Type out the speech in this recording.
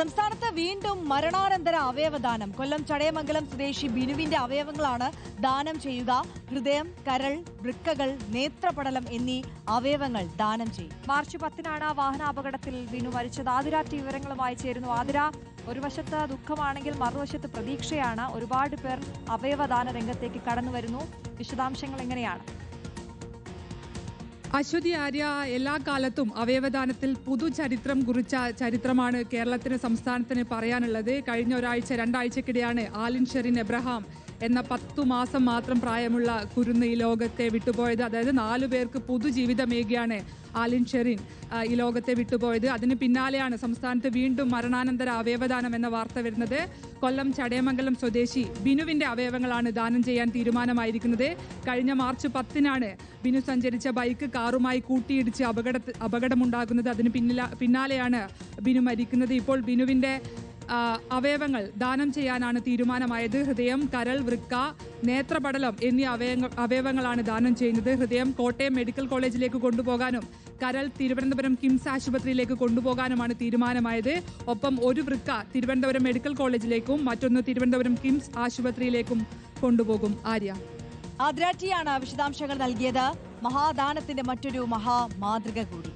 സംസ്ഥാനത്ത് വീണ്ടും മരണാനന്തര അവയവദാനം. കൊല്ലം ചടയമംഗലം സ്വദേശി ബിനുവിന്റെ അവയവങ്ങളാണ് ദാനം ചെയ്യുക. ഹൃദയം, കരൾ, വൃക്കകൾ, നേത്രപടലം എന്നീ അവയവങ്ങൾ ദാനം ചെയ്യും. മാർച്ച് 10-നാണ് വാഹനാപകടത്തിൽ ബിനു മരിച്ചത്. ആതിര വിവരങ്ങളുമായി ചേരുന്നു. ആതിര, ഒരു വശത്ത് ദുഃഖമാണെങ്കിൽ മറുവശത്ത് പ്രതീക്ഷയാണ്. ഒരുപാട് പേർ അവയവദാന രംഗത്തേക്ക് കടന്നു വരുന്നു. വിശദാംശങ്ങൾ എങ്ങനെയാണ്? അശ്വതി ആര്യ, എല്ലാ കാലത്തും അവയവദാനത്തിൽ പുതുചരിത്രം കുറിച്ച ചരിത്രമാണ് കേരളത്തിന്, സംസ്ഥാനത്തിന് പറയാനുള്ളത്. കഴിഞ്ഞ രണ്ടാഴ്ചക്കിടെയാണ് ആലിൻ ഷെറിൻ എബ്രഹാം എന്ന 10 മാസം മാത്രം പ്രായമുള്ള കുരുന്ന് ഈ ലോകത്തെ വിട്ടുപോയത്. അതായത് 4 പേർക്ക് പുതുജീവിതമേകിയാണ് ആലിൻ ഷെറിൻ ഈ ലോകത്തെ വിട്ടുപോയത്. അതിന് പിന്നാലെയാണ് സംസ്ഥാനത്ത് വീണ്ടും മരണാനന്തര അവയവദാനം എന്ന വാർത്ത വരുന്നത്. കൊല്ലം ചടയമംഗലം സ്വദേശി ബിനുവിന്റെ അവയവങ്ങളാണ് ദാനം ചെയ്യാൻ തീരുമാനമായിരിക്കുന്നത്. കഴിഞ്ഞ മാർച്ച് 10-നാണ് ബിനു സഞ്ചരിച്ച ബൈക്ക് കാറുമായി കൂട്ടിയിടിച്ച് അപകടമുണ്ടാകുന്നത്. അതിന് പിന്നാലെയാണ് ബിനു മരിക്കുന്നത്. ഇപ്പോൾ ബിനുവിന്റെ അവയവങ്ങൾ ദാനം ചെയ്യാനാണ് തീരുമാനമായത്. ഹൃദയം, കരൾ, വൃക്ക, നേത്രപടലം എന്നീ അവയവങ്ങളാണ് ദാനം ചെയ്യുന്നത്. ഹൃദയം കോട്ടയം മെഡിക്കൽ കോളേജിലേക്ക് കൊണ്ടുപോകാനും കരൾ തിരുവനന്തപുരം കിംസ് ആശുപത്രിയിലേക്ക് കൊണ്ടുപോകാനുമാണ് തീരുമാനമായത്. ഒപ്പം ഒരു വൃക്ക തിരുവനന്തപുരം മെഡിക്കൽ കോളേജിലേക്കും മറ്റൊന്ന് തിരുവനന്തപുരം കിംസ് ആശുപത്രിയിലേക്കും കൊണ്ടുപോകും. ആര്യ, ആദ്രാറ്റിയാണ് വിശദാംശങ്ങൾ നൽകിയത്. മഹാദാനത്തിന്റെ മറ്റൊരു മഹാമാതൃക കൂടി.